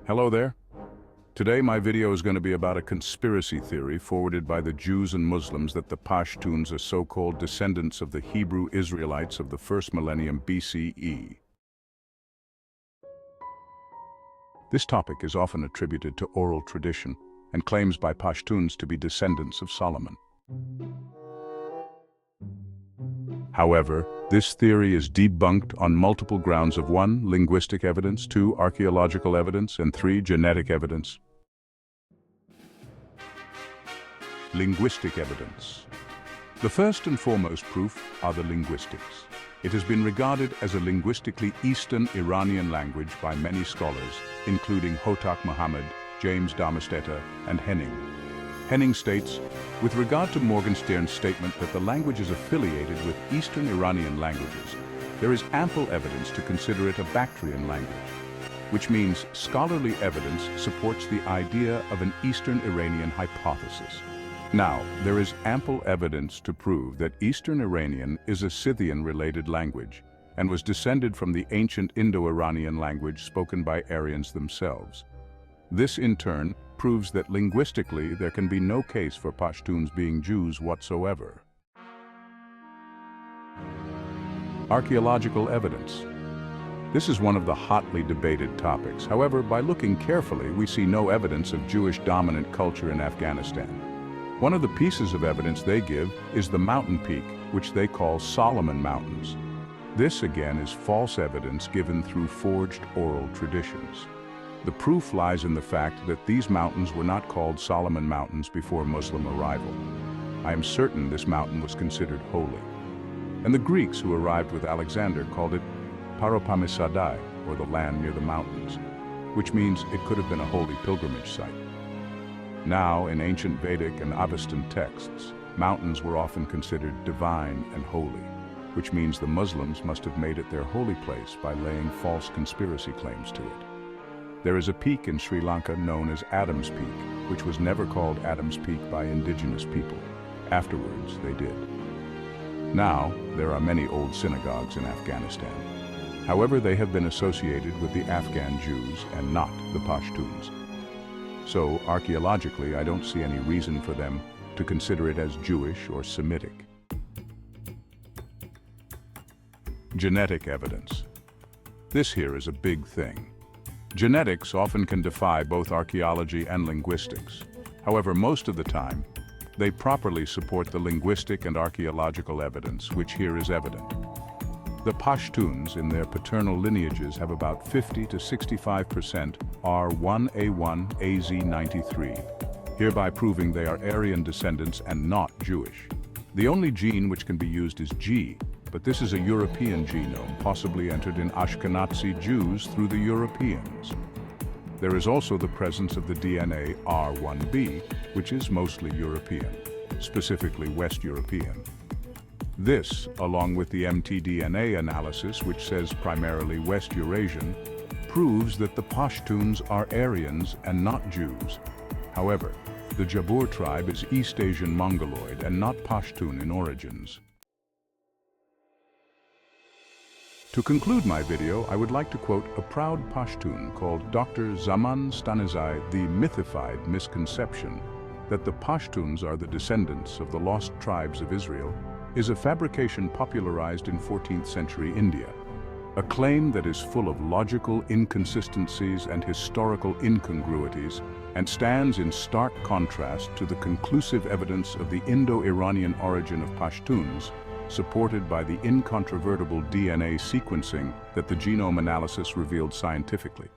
Hello there. Today my video is going to be about a conspiracy theory forwarded by the Jews and Muslims that the Pashtuns are so-called descendants of the Hebrew Israelites of the first millennium BCE. This topic is often attributed to oral tradition and claims by Pashtuns to be descendants of Solomon. However, this theory is debunked on multiple grounds of 1. Linguistic evidence, 2. Archaeological evidence, and 3. Genetic evidence. Linguistic evidence. The first and foremost proof are the linguistics. It has been regarded as a linguistically Eastern Iranian language by many scholars, including Hotak Muhammad, James Darmesteter, and Henning. Henning states, with regard to Morgenstern's statement that the language is affiliated with Eastern Iranian languages, there is ample evidence to consider it a Bactrian language, which means scholarly evidence supports the idea of an Eastern Iranian hypothesis. Now, there is ample evidence to prove that Eastern Iranian is a Scythian-related language and was descended from the ancient Indo-Iranian language spoken by Aryans themselves. This, in turn, proves that linguistically there can be no case for Pashtuns being Jews whatsoever. Archaeological evidence. This is one of the hotly debated topics. However, by looking carefully, we see no evidence of Jewish dominant culture in Afghanistan. One of the pieces of evidence they give is the mountain peak, which they call Solomon Mountains. This, again, is false evidence given through forged oral traditions. The proof lies in the fact that these mountains were not called Solomon Mountains before Muslim arrival. I am certain this mountain was considered holy. And the Greeks who arrived with Alexander called it Paropamisadai, or the land near the mountains, which means it could have been a holy pilgrimage site. Now, in ancient Vedic and Avestan texts, mountains were often considered divine and holy, which means the Muslims must have made it their holy place by laying false conspiracy claims to it. There is a peak in Sri Lanka known as Adam's Peak, which was never called Adam's Peak by indigenous people. Afterwards, they did. Now, there are many old synagogues in Afghanistan. However, they have been associated with the Afghan Jews and not the Pashtuns. So, archaeologically, I don't see any reason for them to consider it as Jewish or Semitic. Genetic evidence. This here is a big thing. Genetics often can defy both archaeology and linguistics. However, most of the time, they properly support the linguistic and archaeological evidence, which here is evident. The Pashtuns in their paternal lineages have about 50 to 65% R1A1AZ93, hereby proving they are Aryan descendants and not Jewish. The only gene which can be used is G, but this is a European genome, possibly entered in Ashkenazi Jews through the Europeans. There is also the presence of the DNA R1b, which is mostly European, specifically West European. This, along with the mtDNA analysis, which says primarily West Eurasian, proves that the Pashtuns are Aryans and not Jews. However, the Jabur tribe is East Asian Mongoloid and not Pashtun in origins. To conclude my video, I would like to quote a proud Pashtun called Dr. Zaman Stanizai, the mythified misconception that the Pashtuns are the descendants of the lost tribes of Israel is a fabrication popularized in 14th century India, a claim that is full of logical inconsistencies and historical incongruities and stands in stark contrast to the conclusive evidence of the Indo-Iranian origin of Pashtuns, supported by the incontrovertible DNA sequencing that the genome analysis revealed scientifically.